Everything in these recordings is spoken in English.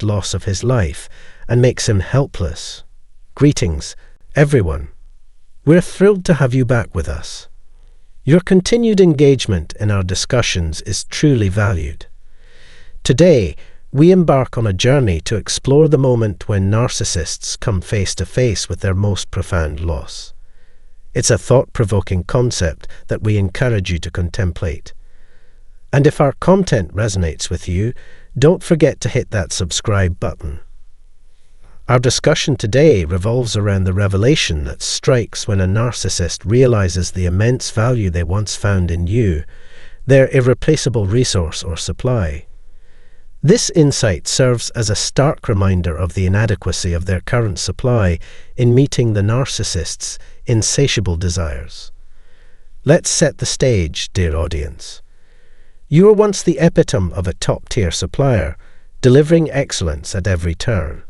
loss of his life and makes him helpless. Greetings, everyone. We're thrilled to have you back with us. Your continued engagement in our discussions is truly valued. Today, we embark on a journey to explore the moment when narcissists come face to face with their most profound loss. It's a thought-provoking concept that we encourage you to contemplate. And if our content resonates with you, don't forget to hit that subscribe button. Our discussion today revolves around the revelation that strikes when a narcissist realizes the immense value they once found in you, their irreplaceable resource or supply. This insight serves as a stark reminder of the inadequacy of their current supply in meeting the narcissist's insatiable desires. Let's set the stage, dear audience. You were once the epitome of a top-tier supplier, delivering excellence at every turn.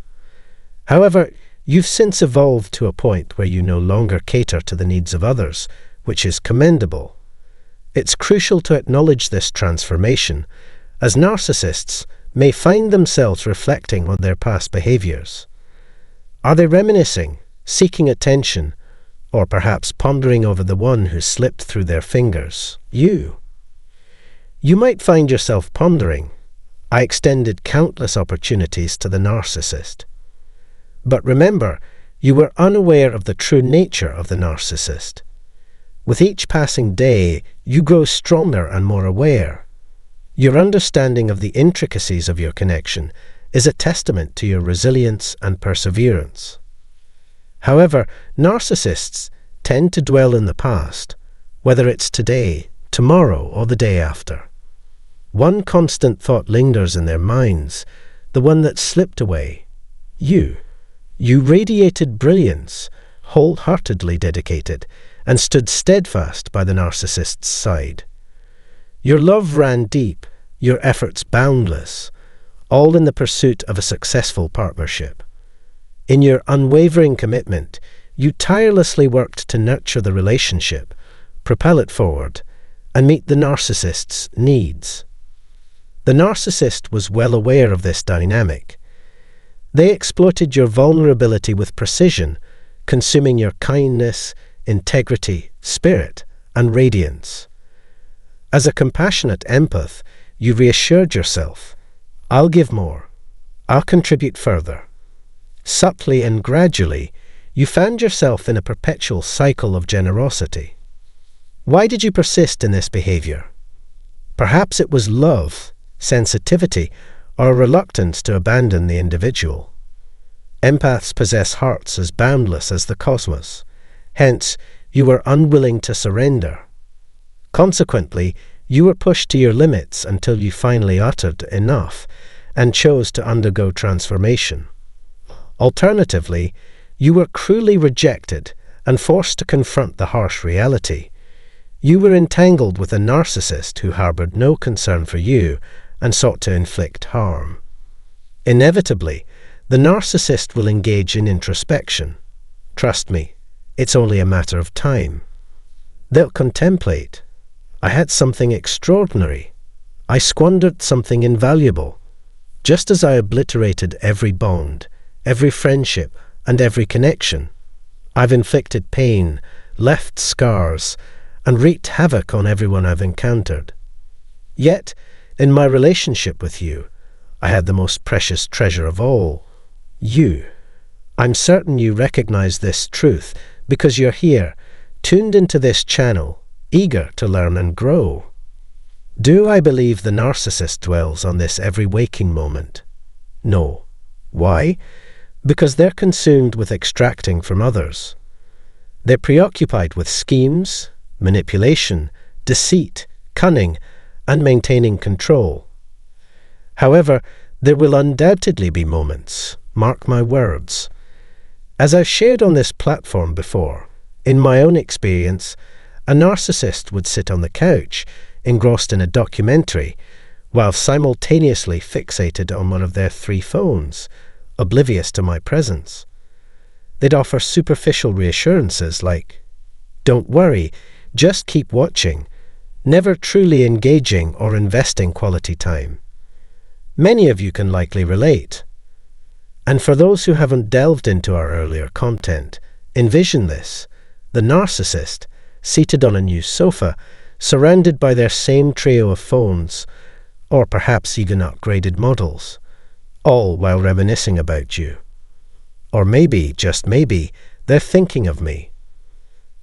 However, you've since evolved to a point where you no longer cater to the needs of others, which is commendable. It's crucial to acknowledge this transformation, as narcissists may find themselves reflecting on their past behaviors. Are they reminiscing, seeking attention, or perhaps pondering over the one who slipped through their fingers, you? You might find yourself pondering, I extended countless opportunities to the narcissist. But remember, you were unaware of the true nature of the narcissist. With each passing day, you grow stronger and more aware. Your understanding of the intricacies of your connection is a testament to your resilience and perseverance. However, narcissists tend to dwell in the past, whether it's today, tomorrow, or the day after. One constant thought lingers in their minds, the one that slipped away, you. You radiated brilliance, wholeheartedly dedicated, and stood steadfast by the narcissist's side. Your love ran deep, your efforts boundless, all in the pursuit of a successful partnership. In your unwavering commitment, you tirelessly worked to nurture the relationship, propel it forward, and meet the narcissist's needs. The narcissist was well aware of this dynamic. They exploited your vulnerability with precision, consuming your kindness, integrity, spirit, and radiance. As a compassionate empath, you reassured yourself, I'll give more, I'll contribute further. Subtly and gradually, you found yourself in a perpetual cycle of generosity. Why did you persist in this behavior? Perhaps it was love, sensitivity, or a reluctance to abandon the individual. Empaths possess hearts as boundless as the cosmos. Hence, you were unwilling to surrender. Consequently, you were pushed to your limits until you finally uttered enough and chose to undergo transformation. Alternatively, you were cruelly rejected and forced to confront the harsh reality. You were entangled with a narcissist who harbored no concern for you and sought to inflict harm. Inevitably, the narcissist will engage in introspection. Trust me, it's only a matter of time. They'll contemplate. I had something extraordinary. I squandered something invaluable. Just as I obliterated every bond, every friendship, and every connection, I've inflicted pain, left scars, and wreaked havoc on everyone I've encountered. Yet, in my relationship with you, I had the most precious treasure of all, you. I'm certain you recognize this truth because you're here, tuned into this channel, eager to learn and grow. Do I believe the narcissist dwells on this every waking moment? No. Why? Because they're consumed with extracting from others. They're preoccupied with schemes, manipulation, deceit, cunning, and maintaining control. However, there will undoubtedly be moments, mark my words. As I've shared on this platform before, in my own experience, a narcissist would sit on the couch, engrossed in a documentary, while simultaneously fixated on one of their 3 phones, oblivious to my presence. They'd offer superficial reassurances like, "Don't worry, just keep watching," never truly engaging or investing quality time. Many of you can likely relate. And for those who haven't delved into our earlier content, envision this: the narcissist, seated on a new sofa, surrounded by their same trio of phones, or perhaps even upgraded models, all while reminiscing about you. Or maybe, just maybe, they're thinking of me.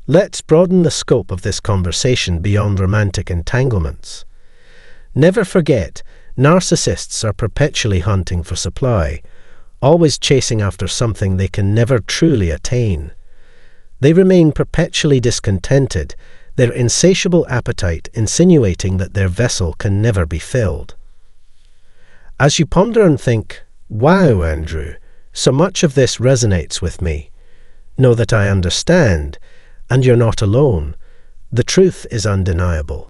Let's broaden the scope of this conversation beyond romantic entanglements. Never forget, narcissists are perpetually hunting for supply, always chasing after something they can never truly attain. They remain perpetually discontented, their insatiable appetite insinuating that their vessel can never be filled. As you ponder and think, "Wow, Andrew, so much of this resonates with me," know that I understand, and you're not alone. The truth is undeniable.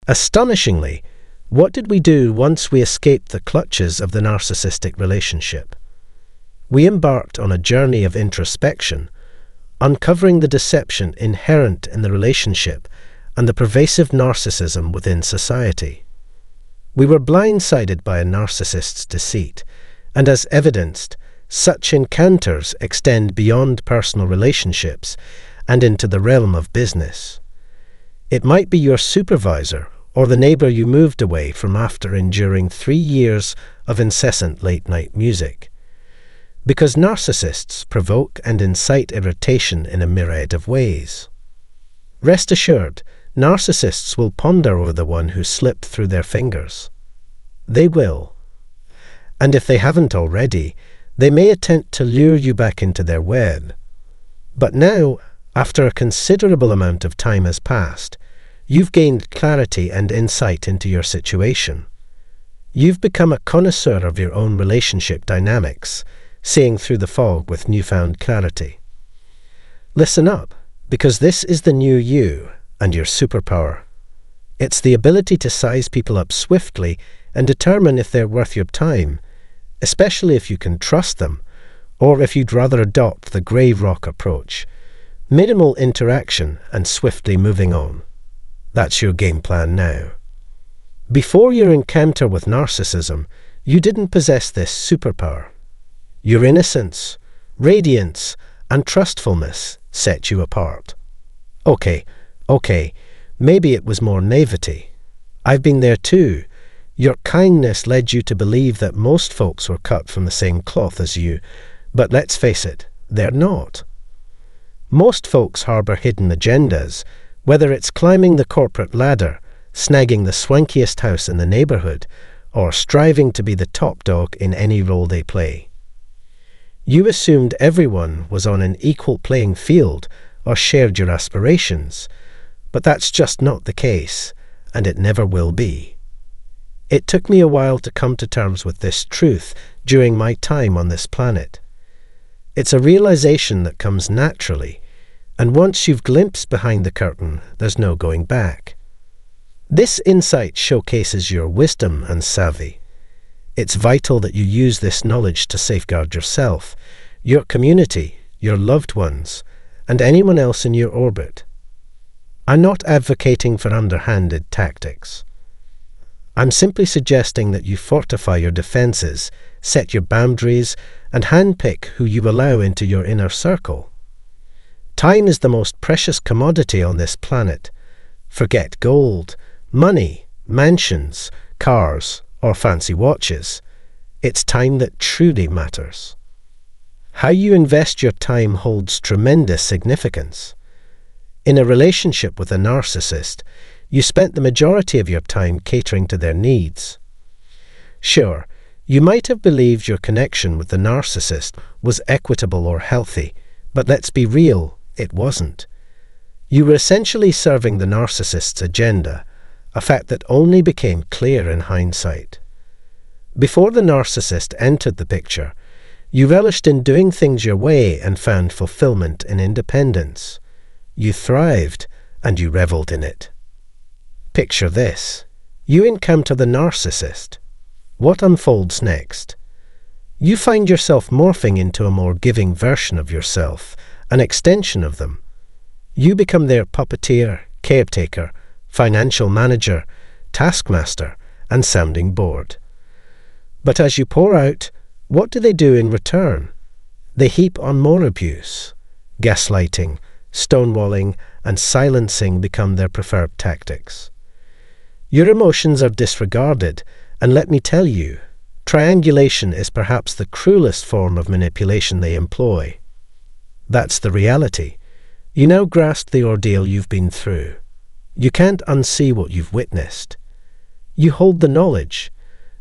Astonishingly, what did we do once we escaped the clutches of the narcissistic relationship? We embarked on a journey of introspection, uncovering the deception inherent in the relationship and the pervasive narcissism within society. We were blindsided by a narcissist's deceit, and as evidenced, such encounters extend beyond personal relationships and into the realm of business. It might be your supervisor or the neighbour you moved away from after enduring 3 years of incessant late-night music. Because narcissists provoke and incite irritation in a myriad of ways. Rest assured, narcissists will ponder over the one who slipped through their fingers. They will. And if they haven't already, they may attempt to lure you back into their web. But now, after a considerable amount of time has passed, you've gained clarity and insight into your situation. You've become a connoisseur of your own relationship dynamics, seeing through the fog with newfound clarity. Listen up, because this is the new you and your superpower. It's the ability to size people up swiftly and determine if they're worth your time, especially if you can trust them, or if you'd rather adopt the grey rock approach, minimal interaction and swiftly moving on. That's your game plan now. Before your encounter with narcissism, you didn't possess this superpower. Your innocence, radiance, and trustfulness set you apart. Okay, maybe it was more naivety. I've been there too. Your kindness led you to believe that most folks were cut from the same cloth as you, but let's face it, they're not. Most folks harbour hidden agendas, whether it's climbing the corporate ladder, snagging the swankiest house in the neighbourhood, or striving to be the top dog in any role they play. You assumed everyone was on an equal playing field or shared your aspirations, but that's just not the case, and it never will be. It took me a while to come to terms with this truth during my time on this planet. It's a realization that comes naturally, and once you've glimpsed behind the curtain, there's no going back. This insight showcases your wisdom and savvy. It's vital that you use this knowledge to safeguard yourself, your community, your loved ones, and anyone else in your orbit. I'm not advocating for underhanded tactics. I'm simply suggesting that you fortify your defenses, set your boundaries, and handpick who you allow into your inner circle. Time is the most precious commodity on this planet. Forget gold, money, mansions, cars, or fancy watches. It's time that truly matters. How you invest your time holds tremendous significance. In a relationship with a narcissist, you spent the majority of your time catering to their needs. Sure, you might have believed your connection with the narcissist was equitable or healthy, but let's be real, it wasn't. You were essentially serving the narcissist's agenda, a fact that only became clear in hindsight. Before the narcissist entered the picture, you relished in doing things your way and found fulfillment in independence. You thrived, and you revelled in it. Picture this. You encounter the narcissist. What unfolds next? You find yourself morphing into a more giving version of yourself, an extension of them. You become their puppeteer, caretaker, financial manager, taskmaster, and sounding board. But as you pour out, what do they do in return? They heap on more abuse. Gaslighting, stonewalling, and silencing become their preferred tactics. Your emotions are disregarded, and let me tell you, triangulation is perhaps the cruelest form of manipulation they employ. That's the reality. You now grasp the ordeal you've been through. You can't unsee what you've witnessed. You hold the knowledge.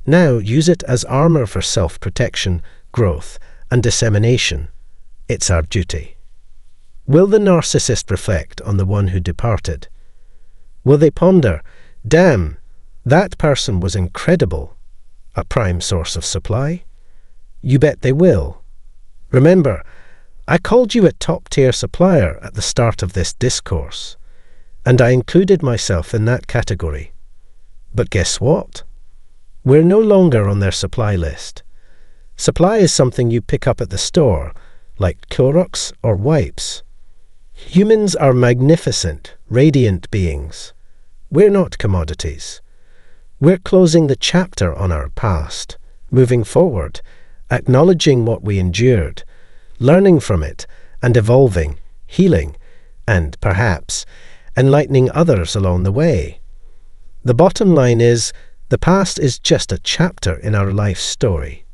Now use it as armor for self-protection, growth, and dissemination. It's our duty. Will the narcissist reflect on the one who departed? Will they ponder, damn, that person was incredible, a prime source of supply? You bet they will. Remember, I called you a top-tier supplier at the start of this discourse, and I included myself in that category. But guess what? We're no longer on their supply list. Supply is something you pick up at the store, like Clorox or wipes. Humans are magnificent, radiant beings. We're not commodities. We're closing the chapter on our past, moving forward, acknowledging what we endured, learning from it, and evolving, healing, and, perhaps, enlightening others along the way. The bottom line is, the past is just a chapter in our life story.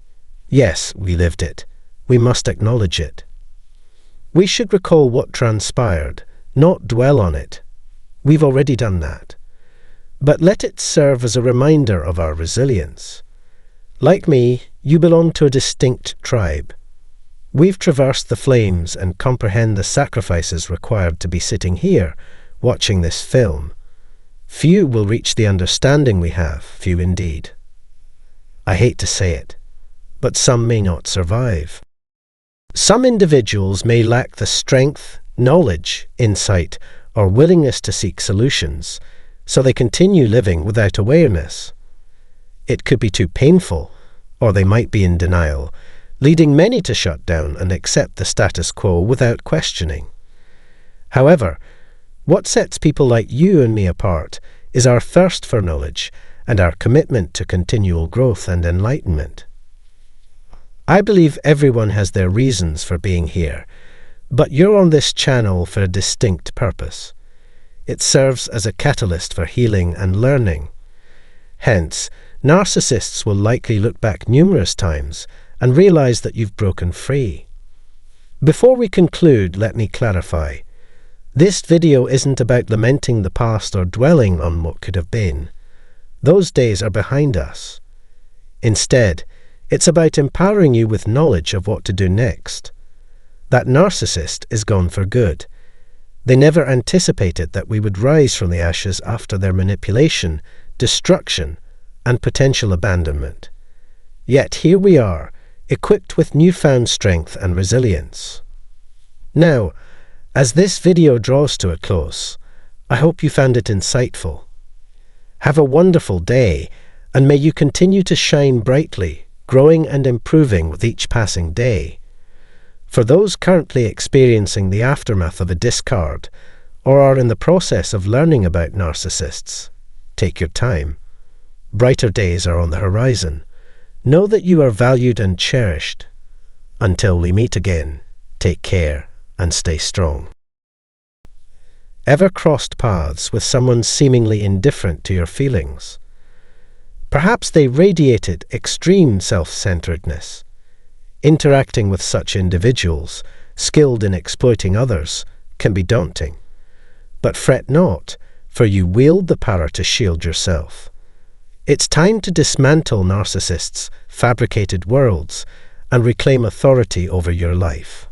Yes, we lived it. We must acknowledge it. We should recall what transpired, not dwell on it. We've already done that. But let it serve as a reminder of our resilience. Like me, you belong to a distinct tribe. We've traversed the flames and comprehend the sacrifices required to be sitting here, watching this film. Few will reach the understanding we have, few indeed. I hate to say it, but some may not survive. Some individuals may lack the strength, knowledge, insight, or willingness to seek solutions, so they continue living without awareness. It could be too painful, or they might be in denial, leading many to shut down and accept the status quo without questioning. However, what sets people like you and me apart is our thirst for knowledge and our commitment to continual growth and enlightenment. I believe everyone has their reasons for being here, but you're on this channel for a distinct purpose. It serves as a catalyst for healing and learning. Hence, narcissists will likely look back numerous times and realize that you've broken free. Before we conclude, let me clarify. This video isn't about lamenting the past or dwelling on what could have been. Those days are behind us. Instead, it's about empowering you with knowledge of what to do next. That narcissist is gone for good. They never anticipated that we would rise from the ashes after their manipulation, destruction, and potential abandonment. Yet here we are, equipped with newfound strength and resilience. Now, as this video draws to a close, I hope you found it insightful. Have a wonderful day, and may you continue to shine brightly, growing and improving with each passing day. For those currently experiencing the aftermath of a discard, or are in the process of learning about narcissists, take your time. Brighter days are on the horizon. Know that you are valued and cherished. Until we meet again, take care and stay strong. Ever crossed paths with someone seemingly indifferent to your feelings? Perhaps they radiated extreme self-centeredness. Interacting with such individuals, skilled in exploiting others, can be daunting. But fret not, for you wield the power to shield yourself. It's time to dismantle narcissists' fabricated worlds and reclaim authority over your life.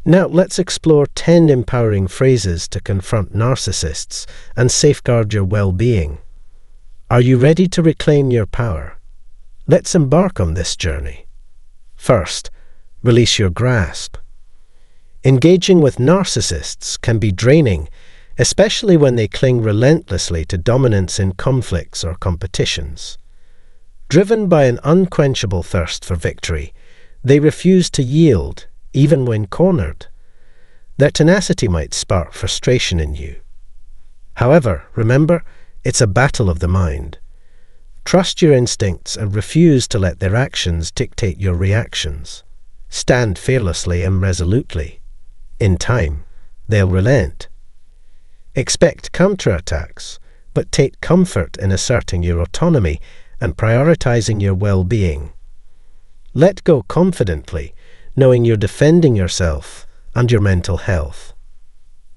Now let's explore 10 empowering phrases to confront narcissists and safeguard your well-being. Are you ready to reclaim your power? Let's embark on this journey. First, release your grasp. Engaging with narcissists can be draining, especially when they cling relentlessly to dominance in conflicts or competitions. Driven by an unquenchable thirst for victory, they refuse to yield, even when cornered. Their tenacity might spark frustration in you. However, remember, it's a battle of the mind. Trust your instincts and refuse to let their actions dictate your reactions. Stand fearlessly and resolutely. In time, they'll relent. Expect counterattacks, but take comfort in asserting your autonomy and prioritizing your well-being. Let go confidently, knowing you're defending yourself and your mental health.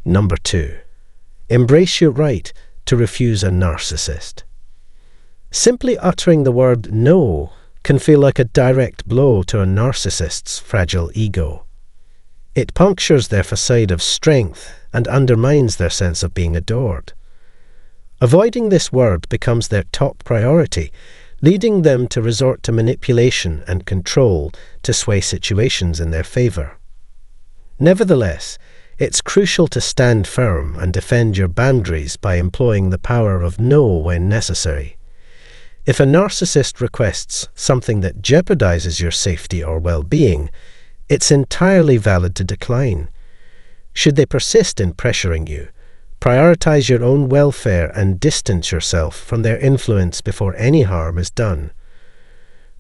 Number 2. Embrace your right to refuse a narcissist. Simply uttering the word no can feel like a direct blow to a narcissist's fragile ego. It punctures their facade of strength and undermines their sense of being adored. Avoiding this word becomes their top priority, leading them to resort to manipulation and control to sway situations in their favor. Nevertheless, it's crucial to stand firm and defend your boundaries by employing the power of no when necessary. If a narcissist requests something that jeopardizes your safety or well-being, it's entirely valid to decline. Should they persist in pressuring you, prioritize your own welfare and distance yourself from their influence before any harm is done.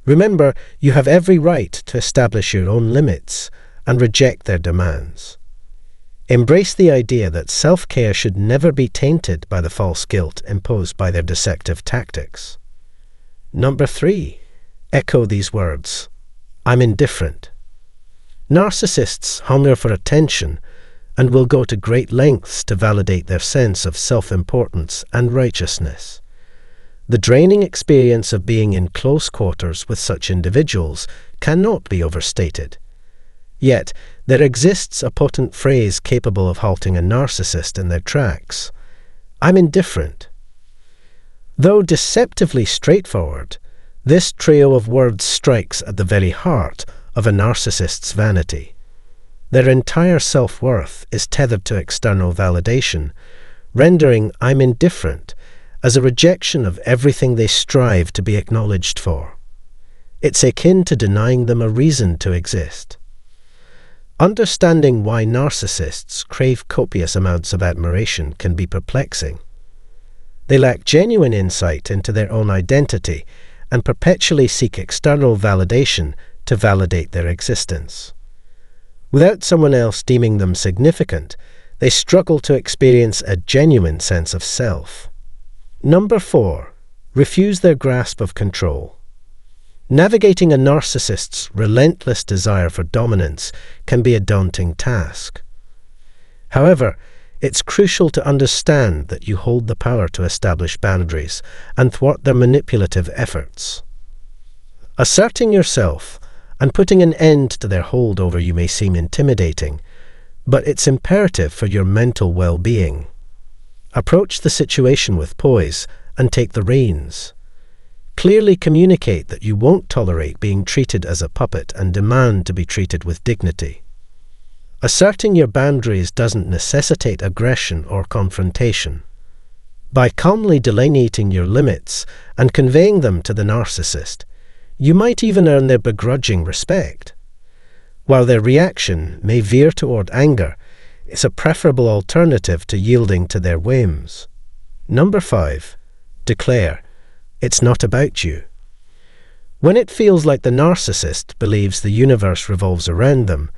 Remember, you have every right to establish your own limits and reject their demands. Embrace the idea that self-care should never be tainted by the false guilt imposed by their deceptive tactics. Number 3. Echo these words. I'm indifferent. Narcissists hunger for attention and will go to great lengths to validate their sense of self-importance and righteousness. The draining experience of being in close quarters with such individuals cannot be overstated. Yet, there exists a potent phrase capable of halting a narcissist in their tracks. I'm indifferent. Though deceptively straightforward, this trio of words strikes at the very heart of a narcissist's vanity. Their entire self-worth is tethered to external validation, rendering I'm indifferent as a rejection of everything they strive to be acknowledged for. It's akin to denying them a reason to exist. Understanding why narcissists crave copious amounts of admiration can be perplexing. They lack genuine insight into their own identity and perpetually seek external validation to validate their existence. Without someone else deeming them significant, they struggle to experience a genuine sense of self. Number 4. Refuse their grasp of control. Navigating a narcissist's relentless desire for dominance can be a daunting task. However, it's crucial to understand that you hold the power to establish boundaries and thwart their manipulative efforts. Asserting yourself and putting an end to their hold over you may seem intimidating, but it's imperative for your mental well-being. Approach the situation with poise and take the reins. Clearly communicate that you won't tolerate being treated as a puppet and demand to be treated with dignity. Asserting your boundaries doesn't necessitate aggression or confrontation. By calmly delineating your limits and conveying them to the narcissist, you might even earn their begrudging respect. While their reaction may veer toward anger, it's a preferable alternative to yielding to their whims. Number 5. Declare, it's not about you. When it feels like the narcissist believes the universe revolves around them,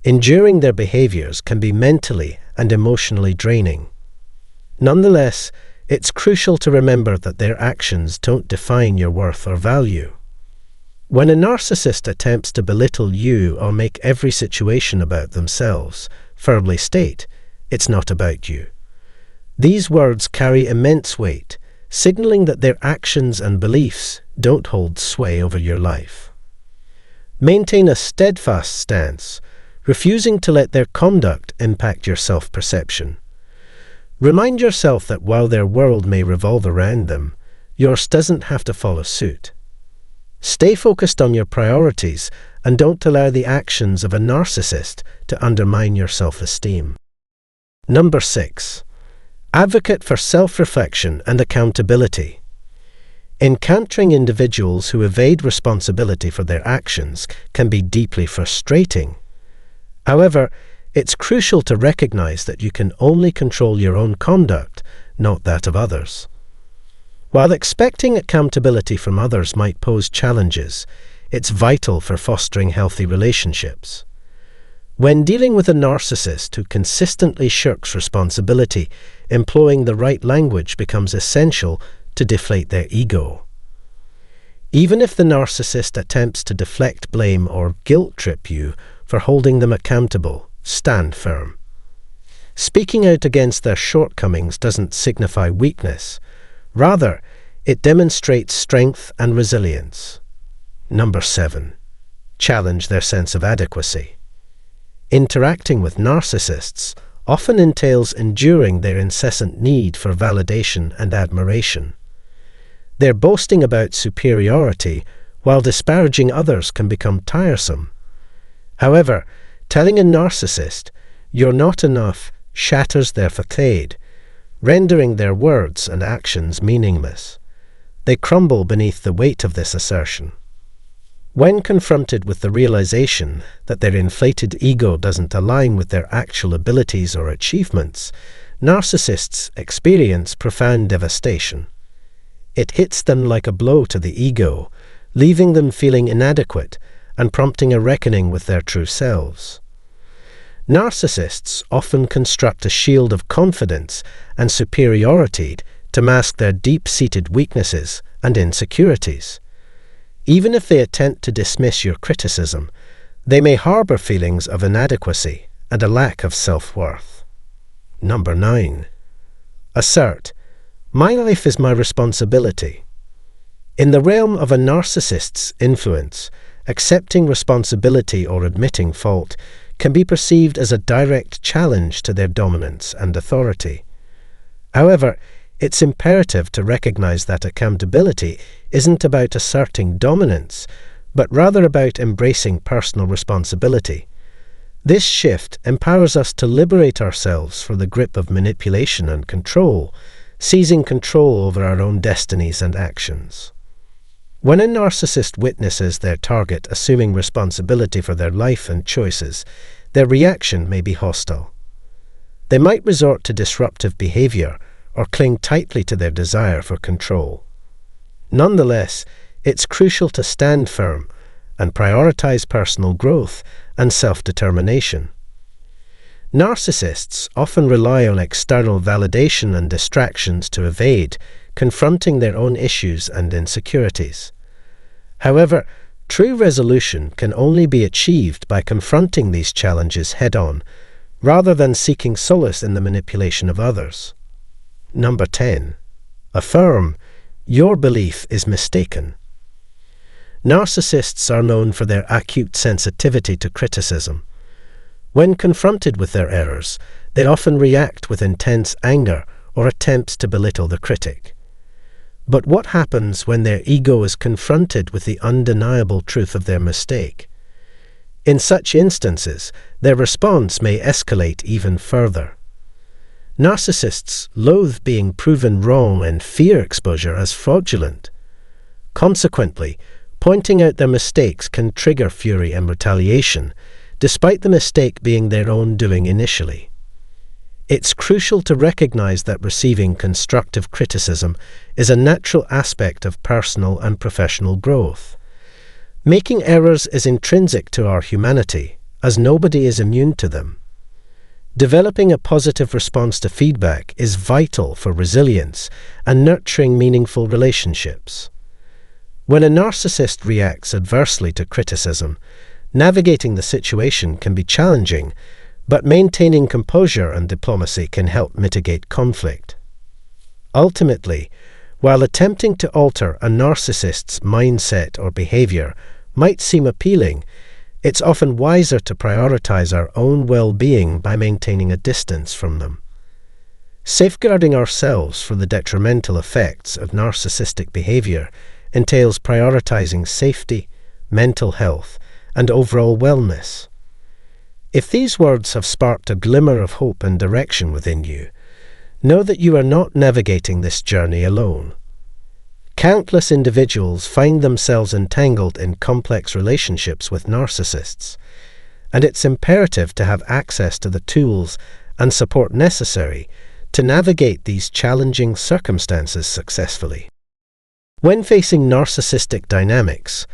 enduring their behaviors can be mentally and emotionally draining. Nonetheless, it's crucial to remember that their actions don't define your worth or value. When a narcissist attempts to belittle you or make every situation about themselves, firmly state, it's not about you. These words carry immense weight, signaling that their actions and beliefs don't hold sway over your life. Maintain a steadfast stance, refusing to let their conduct impact your self-perception. Remind yourself that while their world may revolve around them, yours doesn't have to follow suit. Stay focused on your priorities and don't allow the actions of a narcissist to undermine your self-esteem. Number 6. Advocate for self-reflection and accountability. Encountering individuals who evade responsibility for their actions can be deeply frustrating. However, it's crucial to recognize that you can only control your own conduct, not that of others. While expecting accountability from others might pose challenges, it's vital for fostering healthy relationships. When dealing with a narcissist who consistently shirks responsibility, employing the right language becomes essential to deflate their ego. Even if the narcissist attempts to deflect blame or guilt-trip you for holding them accountable, stand firm. Speaking out against their shortcomings doesn't signify weakness. Rather, it demonstrates strength and resilience. Number 7. Challenge their sense of adequacy. Interacting with narcissists often entails enduring their incessant need for validation and admiration. Their boasting about superiority while disparaging others can become tiresome. However, telling a narcissist, "you're not enough," shatters their facade, rendering their words and actions meaningless. They crumble beneath the weight of this assertion. When confronted with the realization that their inflated ego doesn't align with their actual abilities or achievements, narcissists experience profound devastation. It hits them like a blow to the ego, leaving them feeling inadequate and prompting a reckoning with their true selves. Narcissists often construct a shield of confidence and superiority to mask their deep-seated weaknesses and insecurities. Even if they attempt to dismiss your criticism, they may harbor feelings of inadequacy and a lack of self-worth. Number 9. Assert, "My life is my responsibility." In the realm of a narcissist's influence, accepting responsibility or admitting fault can be perceived as a direct challenge to their dominance and authority. However, it's imperative to recognize that accountability isn't about asserting dominance, but rather about embracing personal responsibility. This shift empowers us to liberate ourselves from the grip of manipulation and control, seizing control over our own destinies and actions. When a narcissist witnesses their target assuming responsibility for their life and choices, their reaction may be hostile. They might resort to disruptive behavior or cling tightly to their desire for control. Nonetheless, it's crucial to stand firm and prioritize personal growth and self-determination. Narcissists often rely on external validation and distractions to evade, confronting their own issues and insecurities. However, true resolution can only be achieved by confronting these challenges head-on, rather than seeking solace in the manipulation of others. Number 10. Affirm, "Your belief is mistaken." Narcissists are known for their acute sensitivity to criticism. When confronted with their errors, they often react with intense anger or attempts to belittle the critic. But what happens when their ego is confronted with the undeniable truth of their mistake? In such instances, their response may escalate even further. Narcissists loathe being proven wrong and fear exposure as fraudulent. Consequently, pointing out their mistakes can trigger fury and retaliation, despite the mistake being their own doing initially. It's crucial to recognize that receiving constructive criticism is a natural aspect of personal and professional growth. Making errors is intrinsic to our humanity, as nobody is immune to them. Developing a positive response to feedback is vital for resilience and nurturing meaningful relationships. When a narcissist reacts adversely to criticism, navigating the situation can be challenging, but maintaining composure and diplomacy can help mitigate conflict. Ultimately, while attempting to alter a narcissist's mindset or behavior might seem appealing, it's often wiser to prioritize our own well-being by maintaining a distance from them. Safeguarding ourselves from the detrimental effects of narcissistic behavior entails prioritizing safety, mental health, and overall wellness. If these words have sparked a glimmer of hope and direction within you, know that you are not navigating this journey alone. Countless individuals find themselves entangled in complex relationships with narcissists, and it's imperative to have access to the tools and support necessary to navigate these challenging circumstances successfully. When facing narcissistic dynamics,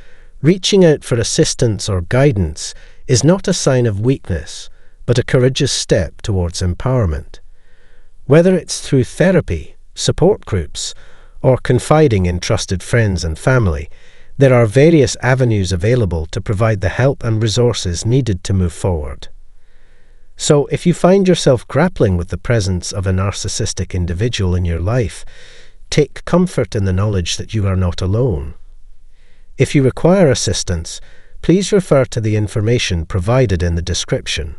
reaching out for assistance or guidance is not a sign of weakness, but a courageous step towards empowerment. Whether it's through therapy, support groups, or confiding in trusted friends and family, there are various avenues available to provide the help and resources needed to move forward. So, if you find yourself grappling with the presence of a narcissistic individual in your life, take comfort in the knowledge that you are not alone. If you require assistance, please refer to the information provided in the description.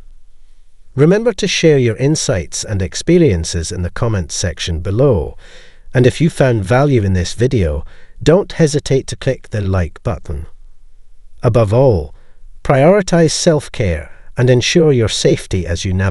Remember to share your insights and experiences in the comments section below, and if you found value in this video, don't hesitate to click the like button. Above all, prioritize self-care and ensure your safety as you navigate